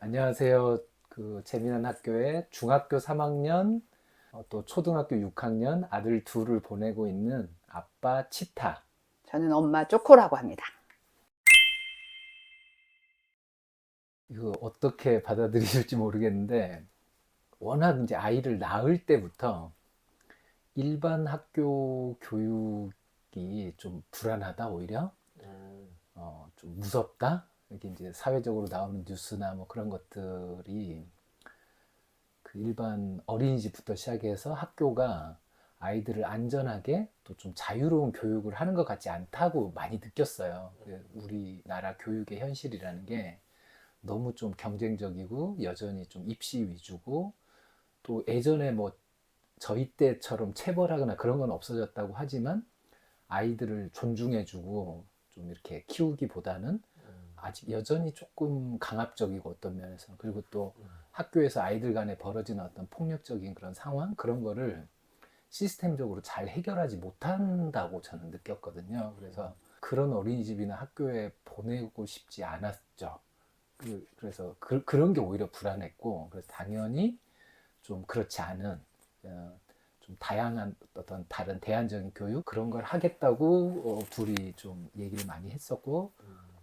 안녕하세요. 그 재미난 학교에 중학교 3학년, 또 초등학교 6학년 아들 둘을 보내고 있는 아빠 치타. 저는 엄마 쪼코라고 합니다. 이거 어떻게 받아들이실지 모르겠는데, 워낙 이제 아이를 낳을 때부터 일반 학교 교육이 좀 불안하다, 오히려. 좀 무섭다? 이렇게 이제 사회적으로 나오는 뉴스나 뭐 그런 것들이 그 일반 어린이집부터 시작해서 학교가 아이들을 안전하게 또 좀 자유로운 교육을 하는 것 같지 않다고 많이 느꼈어요. 우리나라 교육의 현실이라는 게 너무 좀 경쟁적이고 여전히 좀 입시 위주고, 또 예전에 뭐 저희 때처럼 체벌하거나 그런 건 없어졌다고 하지만 아이들을 존중해주고 좀 이렇게 키우기보다는 아직 여전히 조금 강압적이고, 어떤 면에서. 그리고 또 학교에서 아이들 간에 벌어지는 어떤 폭력적인 그런 상황, 그런 거를 시스템적으로 잘 해결하지 못한다고 저는 느꼈거든요. 그래서 그런 어린이집이나 학교에 보내고 싶지 않았죠. 그래서 그런 게 오히려 불안했고, 그래서 당연히 좀 그렇지 않은, 좀 다양한 어떤 다른 대안적인 교육, 그런 걸 하겠다고 둘이 좀 얘기를 많이 했었고,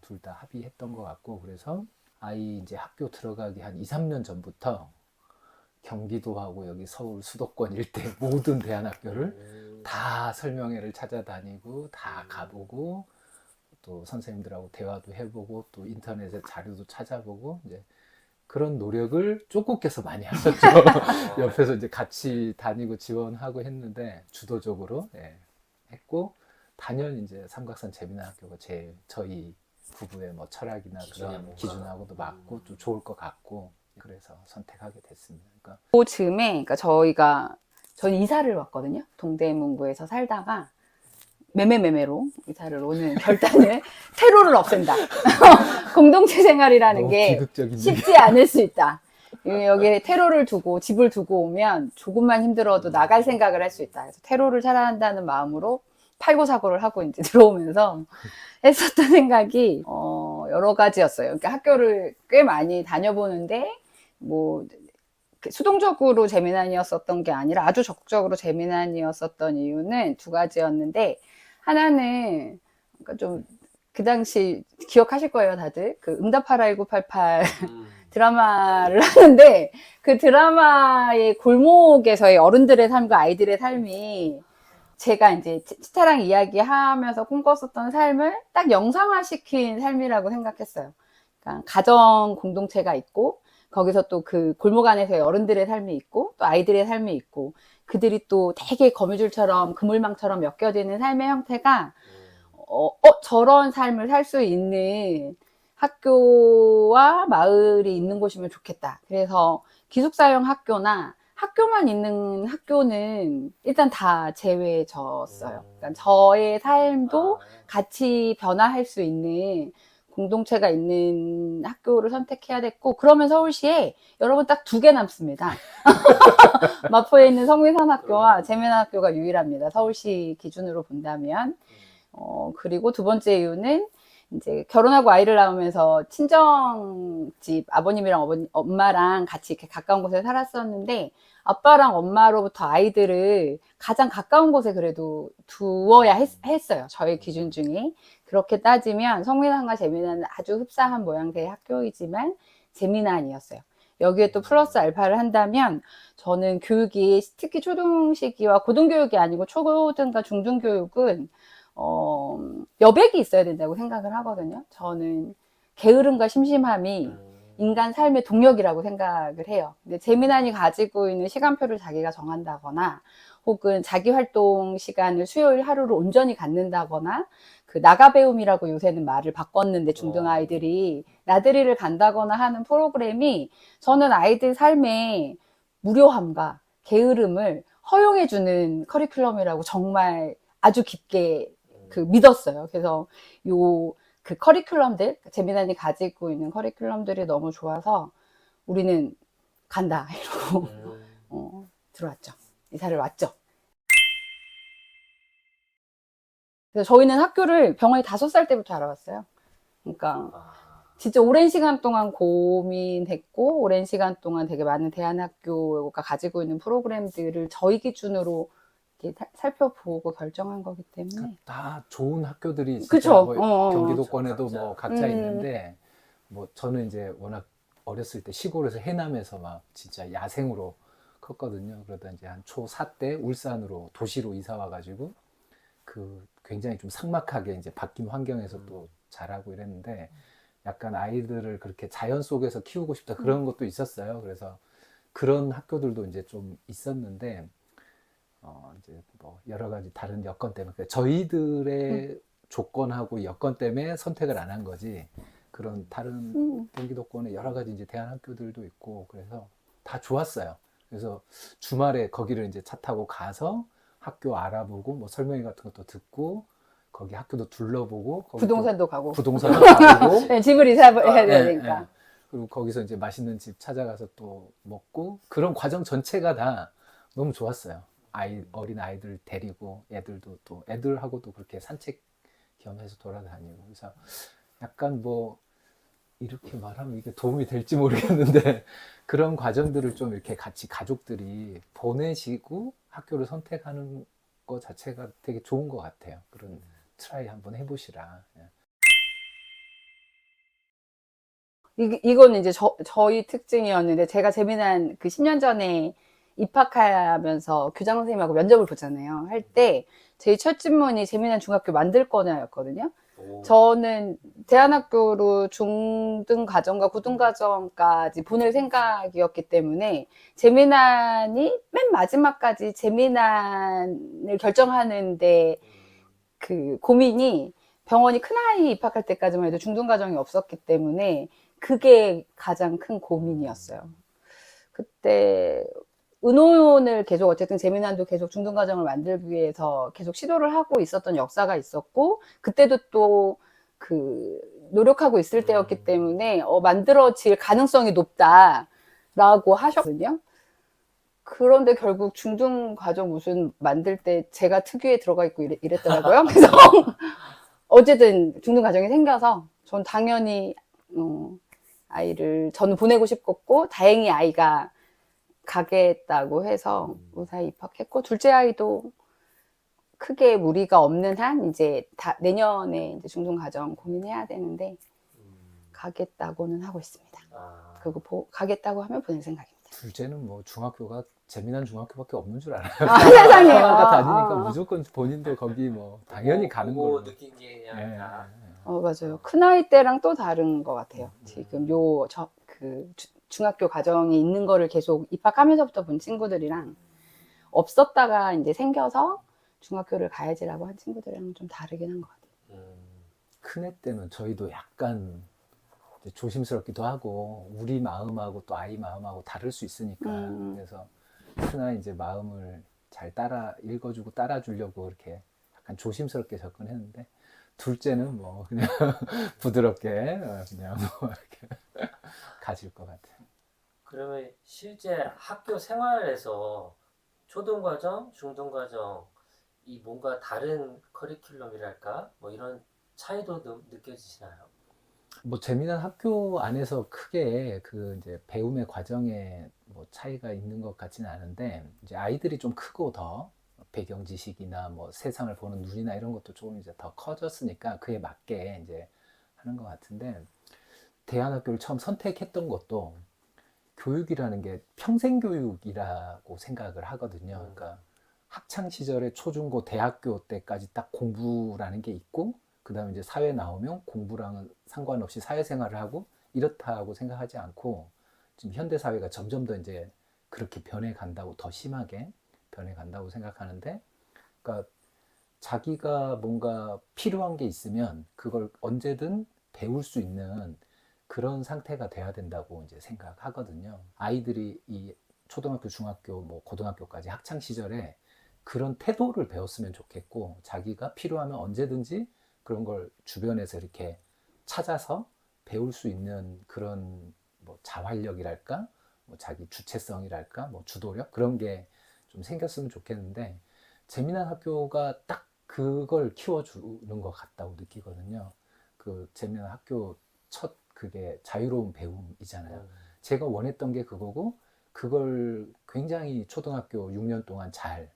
둘 다 합의했던 것 같고. 그래서 아이 이제 학교 들어가기 한 2, 3년 전부터 경기도하고 여기 서울 수도권 일대 모든 대안학교를 다 설명회를 찾아다니고 다 가보고, 또 선생님들하고 대화도 해보고, 또 인터넷에 자료도 찾아보고, 이제 그런 노력을 쪽국께서 많이 하셨죠. 옆에서 이제 같이 다니고 지원하고 했는데, 주도적으로, 예, 했고, 단연 이제 삼각산 재미난 학교가 제일 저희 부부의 뭐 철학이나 그런 기준하고도 맞고 또 좋을 것 같고, 그래서 선택하게 됐습니다. 그러니까 그 즈음에, 그러니까 저는 이사를 왔거든요. 동대문구에서 살다가 매매로 이사를 오는 결단을 테러를 없앤다. 공동체 생활이라는 너무 게 비극적인 쉽지 않을 수 있다. 여기에 테러를 두고 집을 두고 오면 조금만 힘들어도 나갈 생각을 할 수 있다. 그래서 테러를 살아난다는 마음으로 팔고 사고를 하고 이제 들어오면서 했었던 생각이 여러 가지였어요. 그러니까 학교를 꽤 많이 다녀보는데 뭐 수동적으로 재미난이었었던 게 아니라 아주 적극적으로 재미난이었었던 이유는 두 가지였는데, 하나는 그러니까 좀 그 당시 기억하실 거예요, 다들. 그 응답하라 1988 드라마를 하는데, 그 드라마의 골목에서의 어른들의 삶과 아이들의 삶이 제가 이제 치타랑 이야기하면서 꿈꿨었던 삶을 딱 영상화시킨 삶이라고 생각했어요. 그러니까 가정 공동체가 있고, 거기서 또 그 골목 안에서의 어른들의 삶이 있고, 또 아이들의 삶이 있고, 그들이 또 되게 거미줄처럼 그물망처럼 엮여지는 삶의 형태가 저런 삶을 살 수 있는 학교와 마을이 있는 곳이면 좋겠다. 그래서 기숙사형 학교나 학교만 있는 학교는 일단 다 제외해졌어요. 그러니까 저의 삶도 같이 변화할 수 있는 공동체가 있는 학교를 선택해야 됐고, 그러면 서울시에 여러분 딱 두 개 남습니다. 마포에 있는 성미산학교와 재미난학교가 유일합니다. 서울시 기준으로 본다면. 그리고 두 번째 이유는 이제 결혼하고 아이를 낳으면서 친정집 아버님이랑 엄마랑 같이 이렇게 가까운 곳에 살았었는데, 아빠랑 엄마로부터 아이들을 가장 가까운 곳에 그래도 두어야 했어요. 저의 기준 중에. 그렇게 따지면 성민환과 재미난은 아주 흡사한 모양새의 학교이지만 재미난이었어요. 여기에 또 플러스 알파를 한다면, 저는 교육이 특히 초등시기와 고등교육이 아니고 초등과 중등교육은 여백이 있어야 된다고 생각을 하거든요. 저는 게으름과 심심함이 인간 삶의 동력이라고 생각을 해요. 근데 재미난이 가지고 있는 시간표를 자기가 정한다거나, 혹은 자기 활동 시간을 수요일 하루를 온전히 갖는다거나, 그 나가 배움이라고 요새는 말을 바꿨는데, 중등 아이들이 나들이를 간다거나 하는 프로그램이 저는 아이들 삶의 무료함과 게으름을 허용해주는 커리큘럼이라고 정말 아주 깊게 믿었어요. 그래서 그 커리큘럼들, 재미난이 가지고 있는 커리큘럼들이 너무 좋아서 우리는 간다 이러고 들어왔죠. 이사를 왔죠. 그래서 저희는 학교를 병원이 5살 때부터 알아봤어요. 그러니까 진짜 오랜 시간 동안 고민했고, 오랜 시간 동안 되게 많은 대안학교가 가지고 있는 프로그램들을 저희 기준으로 이렇게 살펴보고 결정한 거기 때문에. 다 좋은 학교들이 진짜 그쵸? 뭐 경기도권에도 각자. 뭐 각자 있는데 뭐 저는 이제 워낙 어렸을 때 시골에서 해남에서 막 진짜 야생으로 컸거든요. 그러다 이제 한 초4 때 울산으로 도시로 이사 와가지고 그 굉장히 좀 삭막하게 이제 바뀐 환경에서 또 자라고 이랬는데 약간 아이들을 그렇게 자연 속에서 키우고 싶다 그런 것도 있었어요. 그래서 그런 학교들도 이제 좀 있었는데 이제 뭐 여러 가지 다른 여건 때문에 그러니까 저희들의 조건하고 여건 때문에 선택을 안 한 거지. 그런 다른 경기도권에 여러 가지 이제 대안학교들도 있고 그래서 다 좋았어요. 그래서 주말에 거기를 이제 차 타고 가서 학교 알아보고 뭐 설명회 같은 것도 듣고 거기 학교도 둘러보고 거기 또 부동산도 가고. 부동산도 가보고 네, 집을 이사해야 예, 되니까. 예. 그리고 거기서 이제 맛있는 집 찾아가서 또 먹고 그런 과정 전체가 다 너무 좋았어요. 어린 아이들 데리고 애들도 또 애들하고도 그렇게 산책 겸해서 돌아다니고 그래서 약간 뭐 이렇게 말하면 이게 도움이 될지 모르겠는데 그런 과정들을 좀 이렇게 같이 가족들이 보내시고 학교를 선택하는 것 자체가 되게 좋은 것 같아요. 그런 트라이 한번 해보시라. 예. 이거는 이제 저희 특징이었는데, 제가 재미난 그 10년 전에 입학하면서 교장 선생님하고 면접을 보잖아요. 할 때, 제 첫 질문이 재미난 중학교 만들 거냐였거든요. 오. 저는 대안학교로 중등 과정과 고등 과정까지 보낼 생각이었기 때문에, 재미난이 맨 마지막까지 재미난을 결정하는데 그 고민이, 병원이 큰아이 입학할 때까지만 해도 중등 과정이 없었기 때문에 그게 가장 큰 고민이었어요. 그때 의논을 계속 어쨌든 재미난도 계속 중등 과정을 만들기 위해서 계속 시도를 하고 있었던 역사가 있었고, 그때도 또 그 노력하고 있을 때였기 때문에 만들어질 가능성이 높다라고 하셨거든요. 그런데 결국 중등 과정 무슨 만들 때 제가 특유에 들어가 있고 이랬더라고요. 그래서 어쨌든 중등 과정이 생겨서 전 당연히 아이를 저는 보내고 싶었고, 다행히 아이가 가겠다고 해서 무사히 입학했고, 둘째 아이도 크게 무리가 없는 한 이제 내년에 이제 중등 과정 고민해야 되는데 가겠다고는 하고 있습니다. 그리고 가겠다고 하면 보낼 생각입니다. 둘째는 뭐 중학교가 재미난 중학교밖에 없는 줄 알아요. 세상에. 가 다니니까 무조건 본인도 거기 뭐 당연히 가는 보고 걸로. 느낀 게 그냥 예, 다. 맞아요. 큰아이 때랑 또 다른 것 같아요. 지금 중학교 과정이 있는 거를 계속 입학하면서부터 본 친구들이랑, 없었다가 이제 생겨서 중학교를 가야지라고 한 친구들이랑 좀 다르긴 한 것 같아요. 큰애 때는 저희도 약간 이제 조심스럽기도 하고 우리 마음하고 또 아이 마음하고 다를 수 있으니까 그래서 큰아이 이제 마음을 잘 읽어주고 따라주려고 이렇게 약간 조심스럽게 접근했는데 둘째는 뭐 그냥 부드럽게 그냥 뭐 이렇게 가질 것 같아요. 그러면 실제 학교 생활에서 초등과정, 중등과정 이 뭔가 다른 커리큘럼이랄까 뭐 이런 차이도 느껴지시나요? 뭐 재미난 학교 안에서 크게 그 이제 배움의 과정에 뭐 차이가 있는 것 같지는 않은데 이제 아이들이 좀 크고 더 배경 지식이나 뭐 세상을 보는 눈이나 이런 것도 조금 이제 더 커졌으니까 그에 맞게 이제 하는 것 같은데 대안학교를 처음 선택했던 것도 교육이라는 게 평생 교육이라고 생각을 하거든요. 그러니까 학창 시절에 초중고 대학교 때까지 딱 공부라는 게 있고 그 다음에 이제 사회 나오면 공부랑은 상관없이 사회생활을 하고 이렇다고 생각하지 않고 지금 현대 사회가 점점 더 이제 그렇게 변해간다고 더 심하게 변해간다고 생각하는데 그러니까 자기가 뭔가 필요한 게 있으면 그걸 언제든 배울 수 있는 그런 상태가 돼야 된다고 이제 생각하거든요. 아이들이 이 초등학교, 중학교, 뭐 고등학교까지 학창 시절에 그런 태도를 배웠으면 좋겠고 자기가 필요하면 언제든지 그런 걸 주변에서 이렇게 찾아서 배울 수 있는 그런 뭐 자활력이랄까, 뭐 자기 주체성이랄까, 뭐 주도력 그런 게 좀 생겼으면 좋겠는데 재미난 학교가 딱 그걸 키워주는 것 같다고 느끼거든요. 그 재미난 학교 첫 그게 자유로운 배움이잖아요. 제가 원했던 게 그거고 그걸 굉장히 초등학교 6년 동안 잘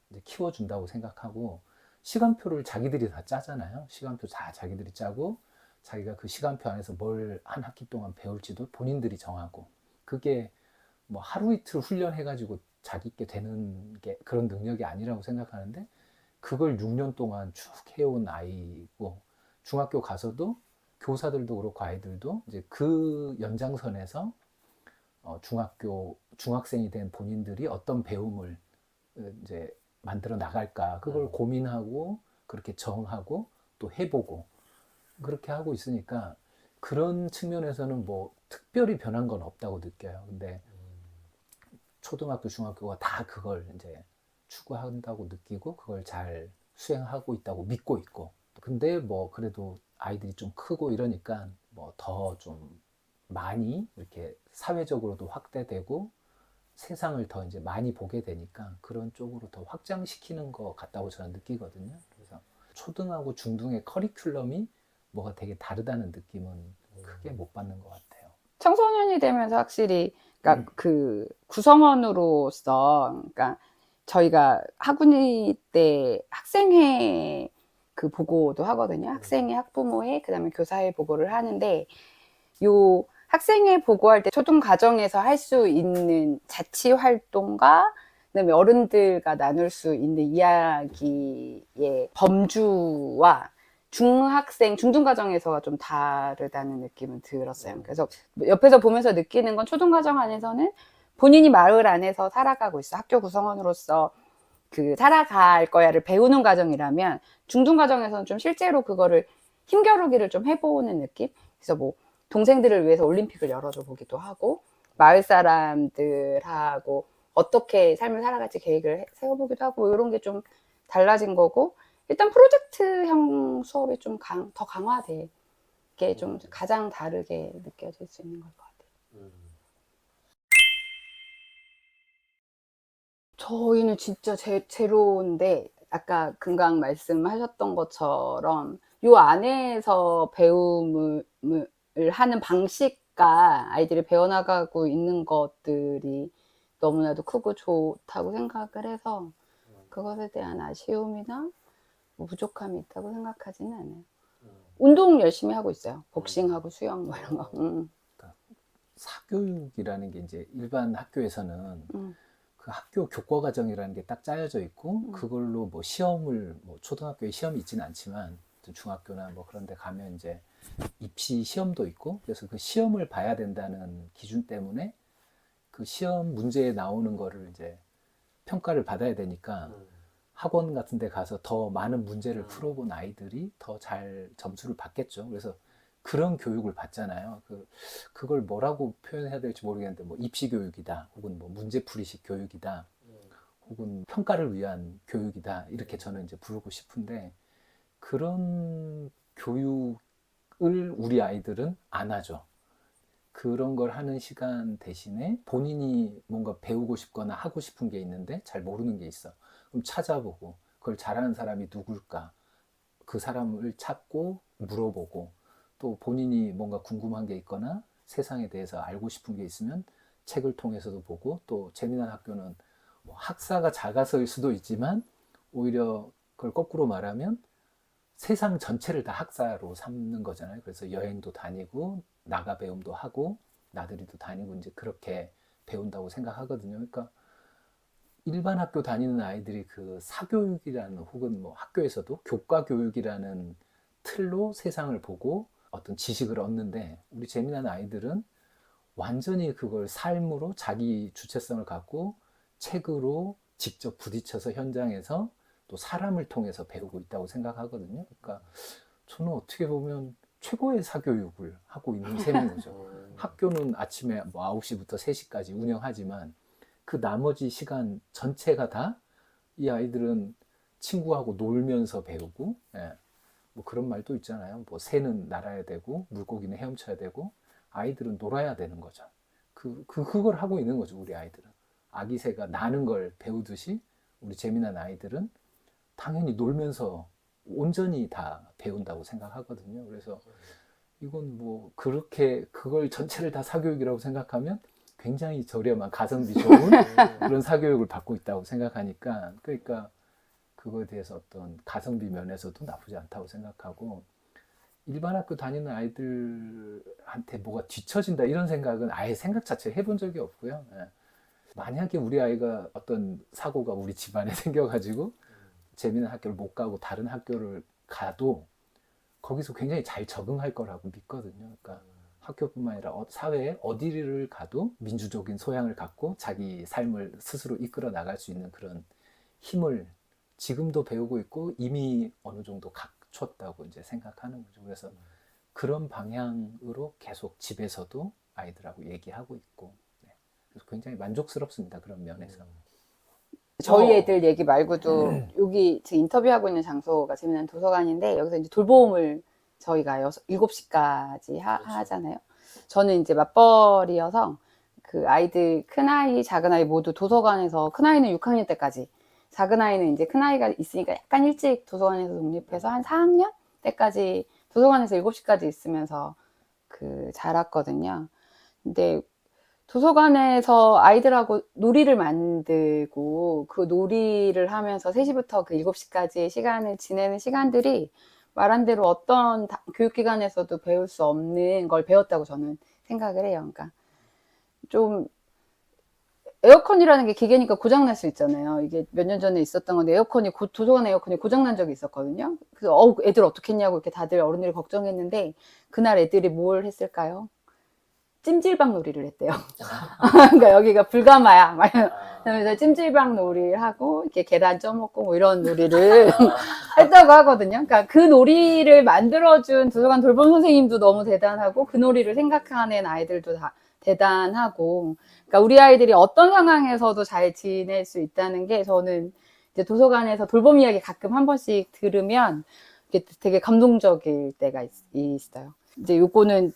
이제 키워준다고 생각하고 시간표를 자기들이 다 짜잖아요. 시간표 다 자기들이 짜고 자기가 그 시간표 안에서 뭘 한 학기 동안 배울지도 본인들이 정하고 그게 뭐 하루 이틀 훈련해가지고 자기께 되는 게 그런 능력이 아니라고 생각하는데 그걸 6년 동안 쭉 해온 아이고 중학교 가서도 교사들도 그렇고 아이들도 이제 그 연장선에서 중학생이 된 본인들이 어떤 배움을 이제 만들어 나갈까 그걸 고민하고 그렇게 정하고 또 해보고 그렇게 하고 있으니까 그런 측면에서는 뭐 특별히 변한 건 없다고 느껴요. 근데 초등학교, 중학교가 다 그걸 이제 추구한다고 느끼고 그걸 잘 수행하고 있다고 믿고 있고 근데 뭐 그래도 아이들이 좀 크고 이러니까 뭐 더 좀 많이 이렇게 사회적으로도 확대되고 세상을 더 이제 많이 보게 되니까 그런 쪽으로 더 확장시키는 것 같다고 저는 느끼거든요. 그래서 초등하고 중등의 커리큘럼이 뭐가 되게 다르다는 느낌은 크게 못 받는 것 같아요. 청소년이 되면서 확실히 그러니까 그 구성원으로서 그러니까 저희가 학군이 때 학생회 그 보고도 하거든요. 학생회, 학부모회, 그다음에 교사회 보고를 하는데 요 학생회 보고할 때 초등 과정에서 할 수 있는 자치 활동과 그다음에 어른들과 나눌 수 있는 이야기의 범주와 중학생, 중등과정에서가 좀 다르다는 느낌은 들었어요. 그래서 옆에서 보면서 느끼는 건 초등과정 안에서는 본인이 마을 안에서 살아가고 있어. 학교 구성원으로서 그 살아갈 거야를 배우는 과정이라면 중등과정에서는 좀 실제로 그거를 힘겨루기를 좀 해보는 느낌? 그래서 뭐 동생들을 위해서 올림픽을 열어줘 보기도 하고 마을 사람들하고 어떻게 삶을 살아갈지 계획을 세워보기도 하고 이런 게 좀 달라진 거고 일단 프로젝트형 수업이 좀 더 강화돼. 게 좀 가장 다르게 느껴질 수 있는 걸 것 같아요. 저희는 진짜 제로인데 아까 금강 말씀하셨던 것처럼 요 안에서 배움을 하는 방식과 아이들이 배워나가고 있는 것들이 너무나도 크고 좋다고 생각을 해서 그것에 대한 아쉬움이나 뭐 부족함이 있다고 생각하지는 않아요. 운동 열심히 하고 있어요. 복싱하고 수영 뭐 이런 거. 그러니까 사교육이라는 게 이제 일반 학교에서는 그 학교 교과 과정이라는 게 딱 짜여져 있고 그걸로 뭐 시험을 뭐 초등학교에 시험이 있지는 않지만 중학교나 뭐 그런 데 가면 이제 입시 시험도 있고 그래서 그 시험을 봐야 된다는 기준 때문에 그 시험 문제에 나오는 거를 이제 평가를 받아야 되니까 학원 같은 데 가서 더 많은 문제를 풀어본 아이들이 더 잘 점수를 받겠죠. 그래서 그런 교육을 받잖아요. 그걸 뭐라고 표현해야 될지 모르겠는데 뭐 입시 교육이다 혹은 뭐 문제풀이식 교육이다 혹은 평가를 위한 교육이다 이렇게 저는 이제 부르고 싶은데 그런 교육을 우리 아이들은 안 하죠. 그런 걸 하는 시간 대신에 본인이 뭔가 배우고 싶거나 하고 싶은 게 있는데 잘 모르는 게 있어. 그럼 찾아보고 그걸 잘하는 사람이 누굴까? 그 사람을 찾고 물어보고 또 본인이 뭔가 궁금한 게 있거나 세상에 대해서 알고 싶은 게 있으면 책을 통해서도 보고 또 재미난 학교는 뭐 학사가 작아서일 수도 있지만 오히려 그걸 거꾸로 말하면 세상 전체를 다 학사로 삼는 거잖아요. 그래서 여행도 다니고 나가 배움도 하고 나들이도 다니고 이제 그렇게 배운다고 생각하거든요. 그러니까 일반 학교 다니는 아이들이 그 사교육이라는 혹은 뭐 학교에서도 교과 교육이라는 틀로 세상을 보고 어떤 지식을 얻는데 우리 재미난 아이들은 완전히 그걸 삶으로 자기 주체성을 갖고 책으로 직접 부딪혀서 현장에서 또 사람을 통해서 배우고 있다고 생각하거든요. 그러니까 저는 어떻게 보면 최고의 사교육을 하고 있는 셈인 거죠. 학교는 아침에 뭐 9시부터 3시까지 운영하지만 그 나머지 시간 전체가 다 이 아이들은 친구하고 놀면서 배우고 뭐 그런 말도 있잖아요. 뭐 새는 날아야 되고 물고기는 헤엄쳐야 되고 아이들은 놀아야 되는 거죠. 그걸 하고 있는 거죠. 우리 아이들은. 아기 새가 나는 걸 배우듯이 우리 재미난 아이들은 당연히 놀면서 온전히 다 배운다고 생각하거든요. 그래서 이건 뭐 그렇게 그걸 전체를 다 사교육이라고 생각하면 굉장히 저렴한 가성비 좋은 그런 사교육을 받고 있다고 생각하니까 그러니까 그거에 대해서 어떤 가성비 면에서도 나쁘지 않다고 생각하고 일반 학교 다니는 아이들한테 뭐가 뒤처진다 이런 생각은 아예 생각 자체 해본 적이 없고요. 예. 만약에 우리 아이가 어떤 사고가 우리 집안에 생겨가지고 재미있는 학교를 못 가고 다른 학교를 가도 거기서 굉장히 잘 적응할 거라고 믿거든요. 그러니까 학교뿐만 아니라 사회에 어디를 가도 민주적인 소양을 갖고 자기 삶을 스스로 이끌어 나갈 수 있는 그런 힘을 지금도 배우고 있고 이미 어느 정도 갖췄다고 이제 생각하는 거죠. 그래서 그런 방향으로 계속 집에서도 아이들하고 얘기하고 있고, 네. 그래서 굉장히 만족스럽습니다. 그런 면에서. 저희 애들 얘기 말고도 여기 지금 인터뷰하고 있는 장소가 재미난 도서관인데 여기서 이제 돌봄을 저희가 7시까지 하잖아요. 저는 이제 맞벌이여서 그 아이들 큰아이, 작은아이 모두 도서관에서 큰아이는 6학년 때까지 작은아이는 이제 큰아이가 있으니까 약간 일찍 도서관에서 독립해서 한 4학년 때까지 도서관에서 7시까지 있으면서 그 자랐거든요. 근데 도서관에서 아이들하고 놀이를 만들고 그 놀이를 하면서 3시부터 그 7시까지의 시간을 지내는 시간들이 말한 대로 어떤 교육기관에서도 배울 수 없는 걸 배웠다고 저는 생각을 해요. 그러니까 좀 에어컨이라는 게 기계니까 고장날 수 있잖아요. 이게 몇 년 전에 있었던 건데 도서관 에어컨이 고장난 적이 있었거든요. 그래서 애들 어떻게 했냐고 이렇게 다들 어른들이 걱정했는데 그날 애들이 뭘 했을까요? 찜질방 놀이를 했대요. 그러니까 여기가 불가마야. 그래서 찜질방 놀이를 하고 이렇게 계단 쪄먹고 뭐 이런 놀이를 했다고 하거든요. 그러니까 그 놀이를 만들어준 도서관 돌봄 선생님도 너무 대단하고 그 놀이를 생각하는 아이들도 다 대단하고, 그러니까 우리 아이들이 어떤 상황에서도 잘 지낼 수 있다는 게 저는 이제 도서관에서 돌봄 이야기 가끔 한 번씩 들으면 되게 감동적일 때가 있어요. 이제 요거는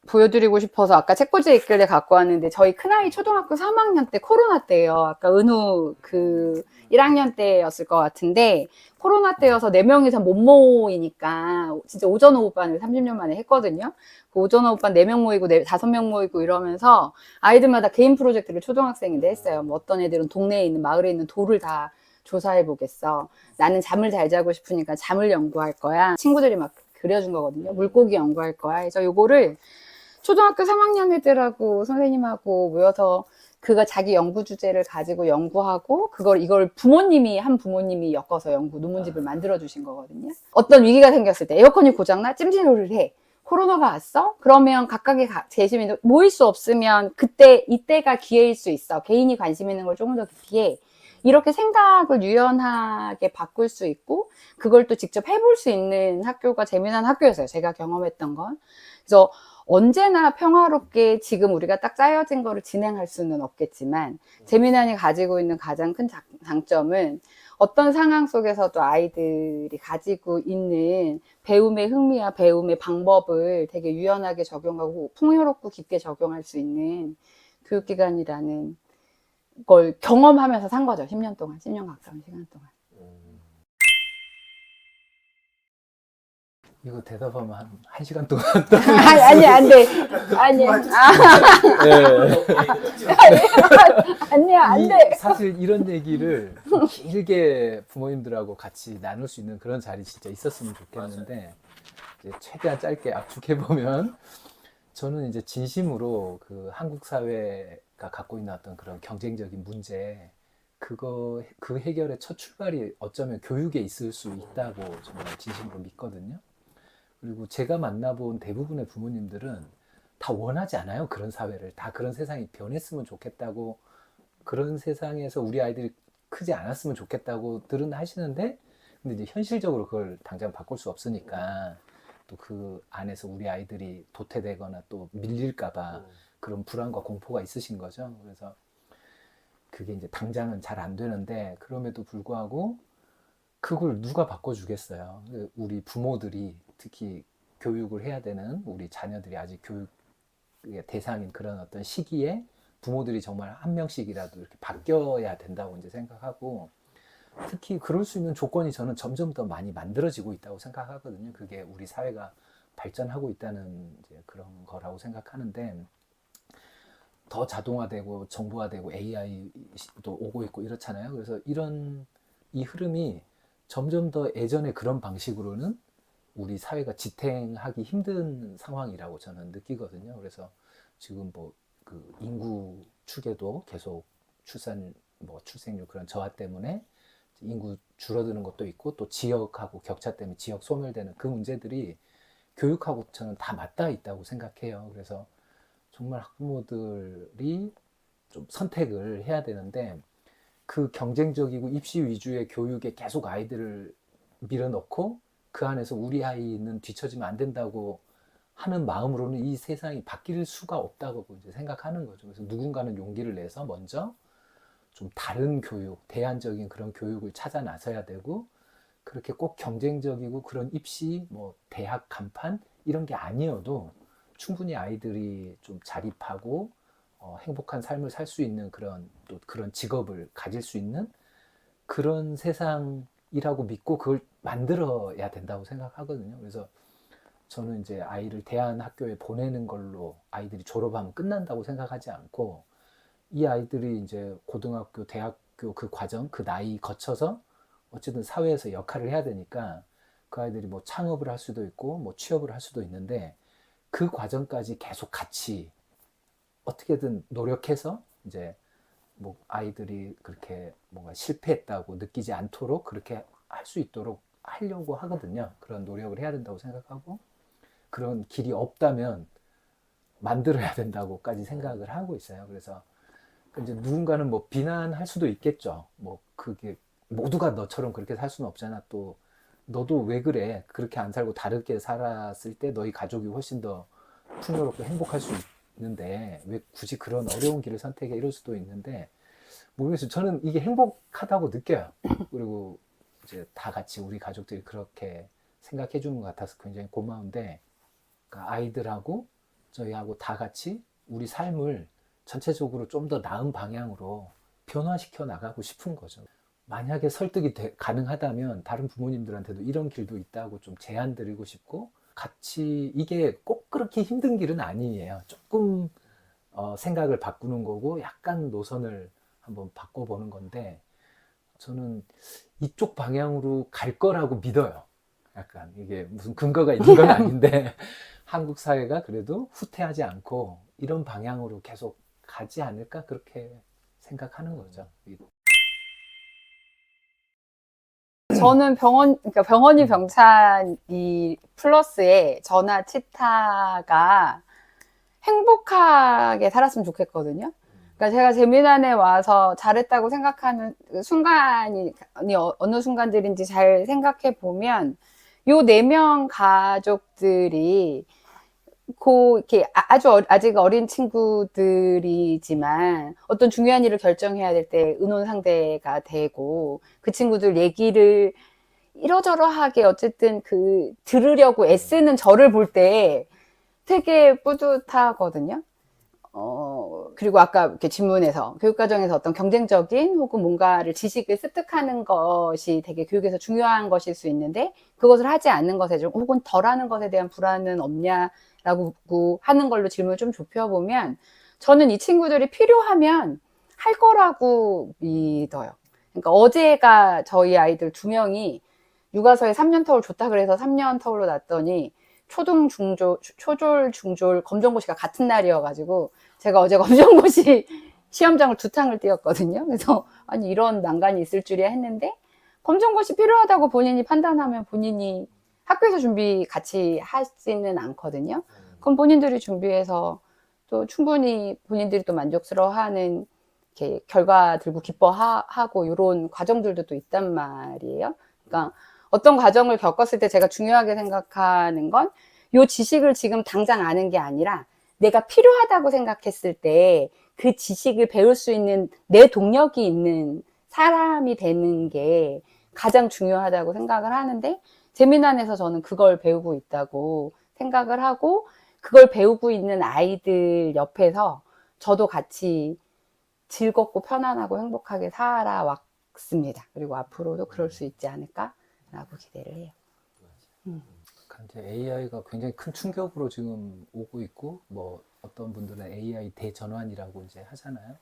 보여드리고 싶어서 아까 책꽂이에 있길래 갖고 왔는데 저희 큰아이 초등학교 3학년 때 코로나 때예요. 아까 은우 그 1학년 때였을 것 같은데 코로나 때여서 4명이서 못 모이니까 진짜 오전 오후반을 30년 만에 했거든요. 그 오전 오후반 4명 모이고 5명 모이고 이러면서 아이들마다 개인 프로젝트를 초등학생인데 했어요. 뭐 어떤 애들은 동네에 있는 마을에 있는 돌을 다 조사해 보겠어. 나는 잠을 잘 자고 싶으니까 잠을 연구할 거야. 친구들이 막 그려준 거거든요. 물고기 연구할 거야. 그래서 요거를 초등학교 3학년 애들하고 선생님하고 모여서 그가 자기 연구 주제를 가지고 연구하고 이걸 한 부모님이 엮어서 논문집을 만들어 주신 거거든요. 어떤 위기가 생겼을 때 에어컨이 고장나 찜질을 해. 코로나가 왔어? 그러면 각각의 재시민들 모일 수 없으면 이때가 기회일 수 있어. 개인이 관심 있는 걸 조금 더 깊이 해. 이렇게 생각을 유연하게 바꿀 수 있고 그걸 또 직접 해볼 수 있는 학교가 재미난 학교였어요. 제가 경험했던 건. 그래서 언제나 평화롭게 지금 우리가 딱 짜여진 거를 진행할 수는 없겠지만 재미난이 가지고 있는 가장 큰 장점은 어떤 상황 속에서도 아이들이 가지고 있는 배움의 흥미와 배움의 방법을 되게 유연하게 적용하고 풍요롭고 깊게 적용할 수 있는 교육기관이라는 걸 경험하면서 산 거죠. 10년 동안, 10년 가까운 시간 동안. 이거 대답하면 한 1시간 동안 아니, 안 돼. 아니, 아니야, 안 돼. 사실 이런 얘기를 길게 부모님들하고 같이 나눌 수 있는 그런 자리 진짜 있었으면 좋겠는데 이제 최대한 짧게 압축해보면 저는 이제 진심으로 그 한국 사회가 갖고 있는 어떤 그런 경쟁적인 문제 그 해결의 첫 출발이 어쩌면 교육에 있을 수 있다고 정말 진심으로 믿거든요. 그리고 제가 만나본 대부분의 부모님들은 다 원하지 않아요. 그런 사회를. 다 그런 세상이 변했으면 좋겠다고, 그런 세상에서 우리 아이들이 크지 않았으면 좋겠다고들은 하시는데, 근데 이제 현실적으로 그걸 당장 바꿀 수 없으니까 또 그 안에서 우리 아이들이 도태되거나 또 밀릴까봐 그런 불안과 공포가 있으신 거죠. 그래서 그게 이제 당장은 잘 안 되는데, 그럼에도 불구하고 그걸 누가 바꿔주겠어요. 우리 부모들이 특히 교육을 해야 되는 우리 자녀들이 아직 교육의 대상인 그런 어떤 시기에 부모들이 정말 한 명씩이라도 이렇게 바뀌어야 된다고 이제 생각하고, 특히 그럴 수 있는 조건이 저는 점점 더 많이 만들어지고 있다고 생각하거든요. 그게 우리 사회가 발전하고 있다는 이제 그런 거라고 생각하는데, 더 자동화되고 정보화되고 AI도 오고 있고 이렇잖아요. 그래서 이 흐름이 점점 더 예전에 그런 방식으로는 우리 사회가 지탱하기 힘든 상황이라고 저는 느끼거든요. 그래서 지금 뭐 그 인구 추계도 계속 출생률 그런 저하 때문에 인구 줄어드는 것도 있고, 또 지역하고 격차 때문에 지역 소멸되는 그 문제들이 교육하고 저는 다 맞닿아 있다고 생각해요. 그래서 정말 학부모들이 좀 선택을 해야 되는데, 그 경쟁적이고 입시 위주의 교육에 계속 아이들을 밀어넣고 그 안에서 우리 아이는 뒤처지면 안 된다고 하는 마음으로는 이 세상이 바뀔 수가 없다고 이제 생각하는 거죠. 그래서 누군가는 용기를 내서 먼저 좀 다른 교육, 대안적인 그런 교육을 찾아 나서야 되고, 그렇게 꼭 경쟁적이고 그런 입시, 뭐 대학 간판 이런 게 아니어도 충분히 아이들이 좀 자립하고 행복한 삶을 살 수 있는 그런, 또 그런 직업을 가질 수 있는 그런 세상이라고 믿고 그걸 만들어야 된다고 생각하거든요. 그래서 저는 이제 아이를 대안학교에 보내는 걸로 아이들이 졸업하면 끝난다고 생각하지 않고, 이 아이들이 이제 고등학교, 대학교 그 과정, 그 나이 거쳐서 어쨌든 사회에서 역할을 해야 되니까 그 아이들이 뭐 창업을 할 수도 있고 뭐 취업을 할 수도 있는데, 그 과정까지 계속 같이 어떻게든 노력해서 이제 뭐 아이들이 그렇게 뭔가 실패했다고 느끼지 않도록 그렇게 할 수 있도록 하려고 하거든요. 그런 노력을 해야 된다고 생각하고, 그런 길이 없다면 만들어야 된다고까지 생각을 하고 있어요. 그래서 이제 누군가는 뭐 비난할 수도 있겠죠. 뭐 그게 모두가 너처럼 그렇게 살 수는 없잖아. 또 너도 왜 그래? 그렇게 안 살고 다르게 살았을 때 너희 가족이 훨씬 더 풍요롭고 행복할 수 있는데 왜 굳이 그런 어려운 길을 선택해? 이럴 수도 있는데, 모르겠어요. 저는 이게 행복하다고 느껴요. 그리고 이제 다 같이 우리 가족들이 그렇게 생각해 주는 것 같아서 굉장히 고마운데, 그러니까 아이들하고 저희하고 다 같이 우리 삶을 전체적으로 좀 더 나은 방향으로 변화시켜 나가고 싶은 거죠. 만약에 설득이 가능하다면 다른 부모님들한테도 이런 길도 있다고 좀 제안 드리고 싶고, 같이, 이게 꼭 그렇게 힘든 길은 아니에요. 조금 생각을 바꾸는 거고 약간 노선을 한번 바꿔보는 건데, 저는 이쪽 방향으로 갈 거라고 믿어요. 약간 이게 무슨 근거가 있는 건 아닌데 한국 사회가 그래도 후퇴하지 않고 이런 방향으로 계속 가지 않을까, 그렇게 생각하는 거죠. 저는 그러니까 병원이 병찬이 플러스에 저나 치타가 행복하게 살았으면 좋겠거든요. 그러니까 제가 재미난에 와서 잘했다고 생각하는 순간이 어느 순간들인지 잘 생각해 보면, 요 4명 가족들이 이렇게 아직 어린 친구들이지만 어떤 중요한 일을 결정해야 될 때 의논 상대가 되고, 그 친구들 얘기를 이러저러하게 어쨌든 들으려고 애쓰는 저를 볼 때 되게 뿌듯하거든요. 그리고 아까 이렇게 질문에서 교육과정에서 어떤 경쟁적인 혹은 뭔가를 지식을 습득하는 것이 되게 교육에서 중요한 것일 수 있는데, 그것을 하지 않는 것에 좀, 혹은 덜 하는 것에 대한 불안은 없냐라고 하는 걸로 질문을 좀 좁혀보면, 저는 이 친구들이 필요하면 할 거라고 믿어요. 그러니까 어제가 저희 아이들 2명이 육아서에 3년 터울 줬다 그래서 3년 터울로 났더니 초졸, 중졸 검정고시가 같은 날이어가지고 제가 어제 검정고시 시험장을 2탕을 띄었거든요. 그래서 아니 이런 난관이 있을 줄이야 했는데, 검정고시 필요하다고 본인이 판단하면 본인이 학교에서 준비 같이 하지는 않거든요. 그럼 본인들이 준비해서 또 충분히 본인들이 또 만족스러워하는 이렇게 결과 들고 기뻐하고 이런 과정들도 또 있단 말이에요. 그러니까 어떤 과정을 겪었을 때 제가 중요하게 생각하는 건, 요 지식을 지금 당장 아는 게 아니라 내가 필요하다고 생각했을 때 그 지식을 배울 수 있는 내 동력이 있는 사람이 되는 게 가장 중요하다고 생각을 하는데, 재미난에서 저는 그걸 배우고 있다고 생각을 하고, 그걸 배우고 있는 아이들 옆에서 저도 같이 즐겁고 편안하고 행복하게 살아왔습니다. 그리고 앞으로도 그럴 수 있지 않을까라고 기대를 해요. 이제 AI가 굉장히 큰 충격으로 지금 오고 있고, 뭐 어떤 분들은 AI 대전환이라고 이제 하잖아요.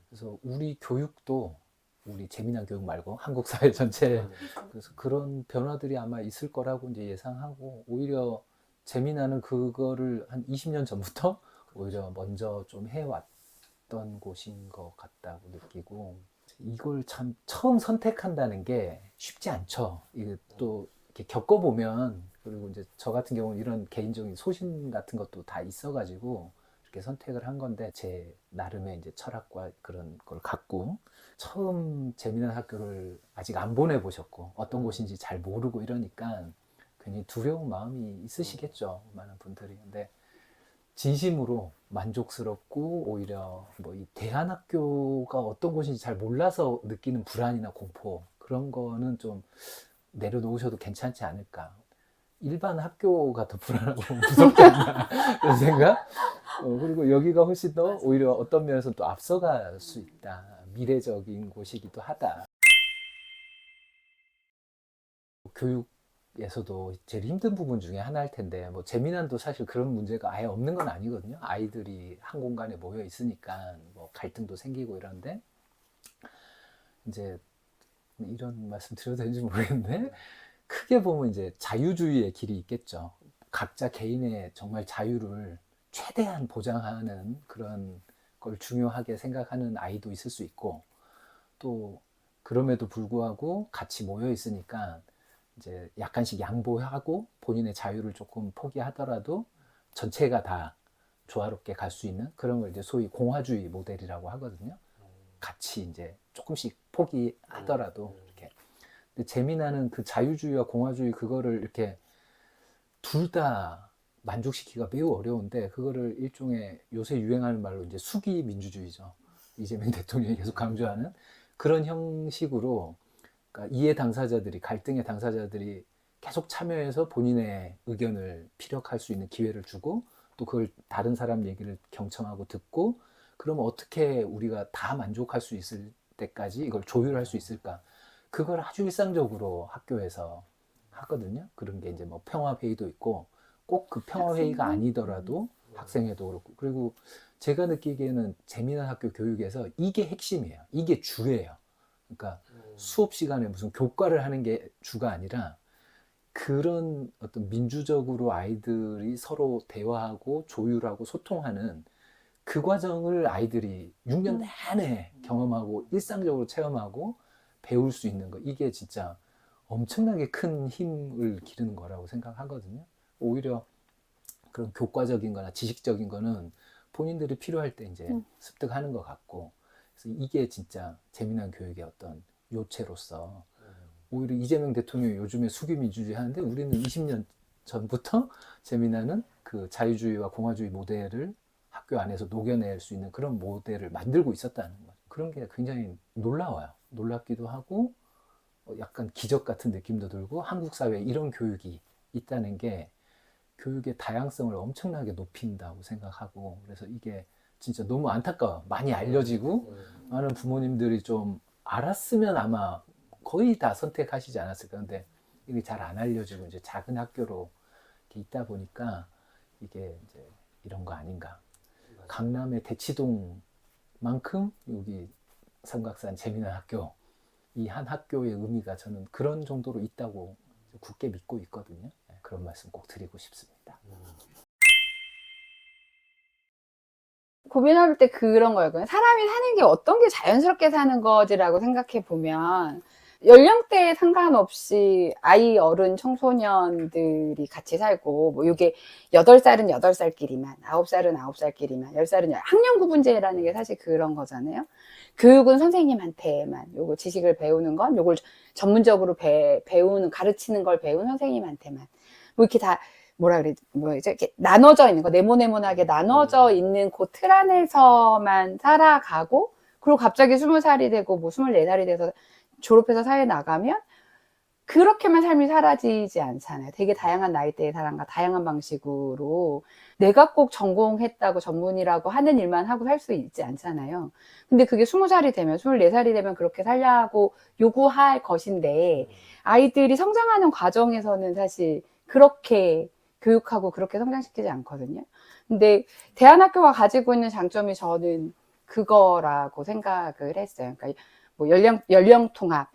그래서 우리 교육도 우리 재미난 교육 말고 한국 사회 전체 그래서 그런 변화들이 아마 있을 거라고 이제 예상하고 오히려 재미나는 그거를 한 20년 전부터 오히려 먼저 좀 해왔던 곳인 것 같다고 느끼고 이걸 참 처음 선택한다는 게 쉽지 않죠. 이게 또 이렇게 겪어보면 그리고 이제 저 같은 경우는 이런 개인적인 소신 같은 것도 다 있어가지고 이렇게 선택을 한 건데 제 나름의 이제 철학과 그런 걸 갖고 처음 재미난 학교를 아직 안 보내보셨고 어떤 곳인지 잘 모르고 이러니까 괜히 두려운 마음이 있으시겠죠. 많은 분들이. 근데 진심으로 만족스럽고 오히려 뭐 이 대안학교가 어떤 곳인지 잘 몰라서 느끼는 불안이나 공포 그런 거는 좀 내려놓으셔도 괜찮지 않을까. 일반 학교가 더 불안하고 무섭지 않나 그런 생각? 그리고 여기가 훨씬 더 오히려 어떤 면에서 또 앞서갈 수 있다. 미래적인 곳이기도 하다. 교육에서도 제일 힘든 부분 중에 하나일 텐데, 뭐 재미난도 사실 그런 문제가 아예 없는 건 아니거든요. 아이들이 한 공간에 모여 있으니까 뭐 갈등도 생기고 이런데, 이제 이런 말씀 드려도 되는지 모르겠는데, 크게 보면 이제 자유주의의 길이 있겠죠. 각자 개인의 정말 자유를 최대한 보장하는 그런 걸 중요하게 생각하는 아이도 있을 수 있고, 또 그럼에도 불구하고 같이 모여 있으니까 이제 약간씩 양보하고 본인의 자유를 조금 포기하더라도 전체가 다 조화롭게 갈 수 있는 그런 걸 이제 소위 공화주의 모델이라고 하거든요. 같이 이제 조금씩 포기하더라도 이렇게. 근데 재미나는 그 자유주의와 공화주의 그거를 이렇게 둘 다 만족시키기가 매우 어려운데 그거를 일종의 요새 유행하는 말로 이제 수기 민주주의죠. 이재명 대통령이 계속 강조하는 그런 형식으로 그러니까 이해 당사자들이 갈등의 당사자들이 계속 참여해서 본인의 의견을 피력할 수 있는 기회를 주고 또 그걸 다른 사람 얘기를 경청하고 듣고 그러면 어떻게 우리가 다 만족할 수 있을 때까지 이걸 조율할 수 있을까? 그걸 아주 일상적으로 학교에서 하거든요. 그런 게 이제 뭐 평화회의도 있고 꼭 그 평화회의가 아니더라도 학생회도 그렇고 그리고 제가 느끼기에는 재미난 학교 교육에서 이게 핵심이에요. 이게 주예요. 그러니까 수업 시간에 무슨 교과를 하는 게 주가 아니라 그런 어떤 민주적으로 아이들이 서로 대화하고 조율하고 소통하는 그 과정을 아이들이 6년 내내 경험하고 일상적으로 체험하고 배울 수 있는 거 이게 진짜 엄청나게 큰 힘을 기르는 거라고 생각하거든요. 오히려 그런 교과적인 거나 지식적인 거는 본인들이 필요할 때 이제 습득하는 것 같고 그래서 이게 진짜 재미난 교육의 어떤 요체로서 오히려 이재명 대통령이 요즘에 수기 민주주의 하는데 우리는 20년 전부터 재미나는 그 자유주의와 공화주의 모델을 학교 안에서 녹여낼 수 있는 그런 모델을 만들고 있었다는 거죠. 그런 게 굉장히 놀라워요. 놀랍기도 하고 약간 기적 같은 느낌도 들고 한국 사회에 이런 교육이 있다는 게 교육의 다양성을 엄청나게 높인다고 생각하고 그래서 이게 진짜 너무 안타까워. 많이 알려지고 많은 부모님들이 좀 알았으면 아마 거의 다 선택하시지 않았을까. 근데 이게 잘 안 알려지고 이제 작은 학교로 이렇게 있다 보니까 이게 이제 이런 거 아닌가. 강남의 대치동만큼 여기 삼각산 재미난 학교 이 한 학교의 의미가 저는 그런 정도로 있다고 굳게 믿고 있거든요. 그런 말씀 꼭 드리고 싶습니다. 고민할 때 그런 거예요. 사람이 사는 게 어떤 게 자연스럽게 사는 거지라고 생각해 보면 연령대에 상관없이 아이, 어른, 청소년들이 같이 살고 뭐 이게 8살은 8살끼리만, 9살은 9살끼리만, 10살은 학년 구분제라는 게 사실 그런 거잖아요. 교육은 선생님한테만 요거 지식을 배우는 건 요걸 전문적으로 배우는 가르치는 걸 배운 선생님한테만 뭐 이렇게 다 뭐라 그래 뭐 이제 이렇게 나눠져 있는 거 네모네모나게 나눠져 있는 그 틀 안에서만 살아가고 그리고 갑자기 20살이 되고 뭐 24살이 돼서 졸업해서 사회에 나가면 그렇게만 삶이 사라지지 않잖아요. 되게 다양한 나이대의 사람과 다양한 방식으로 내가 꼭 전공했다고 전문이라고 하는 일만 하고 살 수 있지 않잖아요. 근데 그게 20살이 되면 24살이 되면 그렇게 살려고 요구할 것인데 아이들이 성장하는 과정에서는 사실 그렇게 교육하고 그렇게 성장시키지 않거든요. 근데 대안학교가 가지고 있는 장점이 저는 그거라고 생각을 했어요. 그러니까 뭐 연령 통합,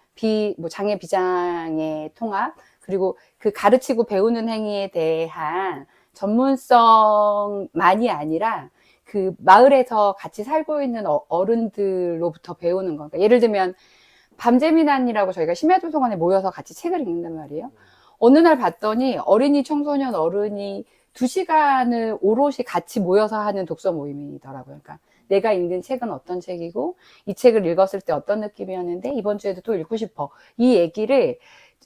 뭐 장애 비장애 통합, 그리고 그 가르치고 배우는 행위에 대한 전문성만이 아니라 그 마을에서 같이 살고 있는 어른들로부터 배우는 거. 그러니까 예를 들면 밤재미난이라고 저희가 심야도서관에 모여서 같이 책을 읽는단 말이에요. 어느 날 봤더니 어린이, 청소년, 어른이 2시간을 오롯이 같이 모여서 하는 독서 모임이더라고요. 그러니까 내가 읽는 책은 어떤 책이고 이 책을 읽었을 때 어떤 느낌이었는데 이번 주에도 또 읽고 싶어. 이 얘기를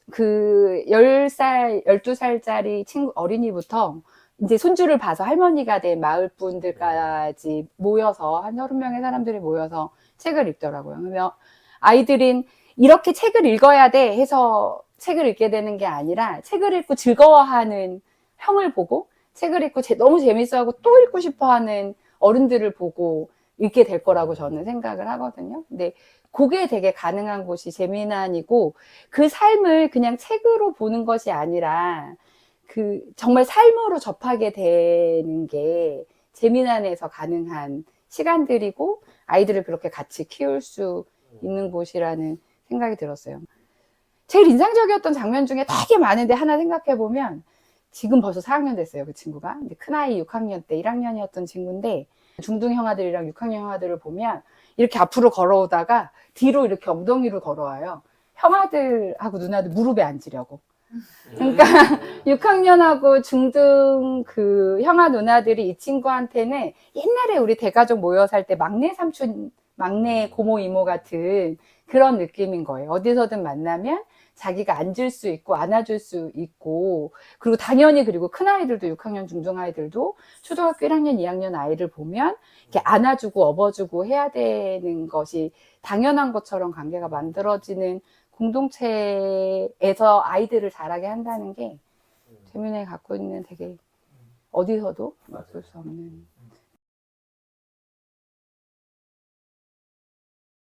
그 10살, 12살짜리 친구, 어린이부터 이제 손주를 봐서 할머니가 된 마을 분들까지 모여서 한 30명의 사람들이 모여서 책을 읽더라고요. 그러면 아이들은 이렇게 책을 읽어야 돼 해서 책을 읽게 되는 게 아니라 책을 읽고 즐거워하는 형을 보고 책을 읽고 너무 재밌어하고 또 읽고 싶어하는 어른들을 보고 읽게 될 거라고 저는 생각을 하거든요. 근데 그게 되게 가능한 곳이 재미난이고 그 삶을 그냥 책으로 보는 것이 아니라 그 정말 삶으로 접하게 되는 게 재미난에서 가능한 시간들이고 아이들을 그렇게 같이 키울 수 있는 곳이라는 생각이 들었어요. 제일 인상적이었던 장면 중에 되게 많은데 하나 생각해보면 지금 벌써 4학년 됐어요, 그 친구가. 근데 큰아이 6학년 때 1학년이었던 친구인데 중등 형아들이랑 6학년 형아들을 보면 이렇게 앞으로 걸어오다가 뒤로 이렇게 엉덩이로 걸어와요. 형아들하고 누나들 무릎에 앉으려고. 그러니까 6학년하고 중등 그 형아 누나들이 이 친구한테는 옛날에 우리 대가족 모여 살 때 막내 삼촌, 막내 고모 이모 같은 그런 느낌인 거예요. 어디서든 만나면 자기가 앉을 수 있고 안아줄 수 있고 그리고 당연히 그리고 큰아이들도 6학년 중등아이들도 초등학교 1학년 2학년 아이를 보면 이렇게 안아주고 업어주고 해야 되는 것이 당연한 것처럼 관계가 만들어지는 공동체에서 아이들을 자라게 한다는 게 재민이가 갖고 있는 되게 어디서도 볼 수 없는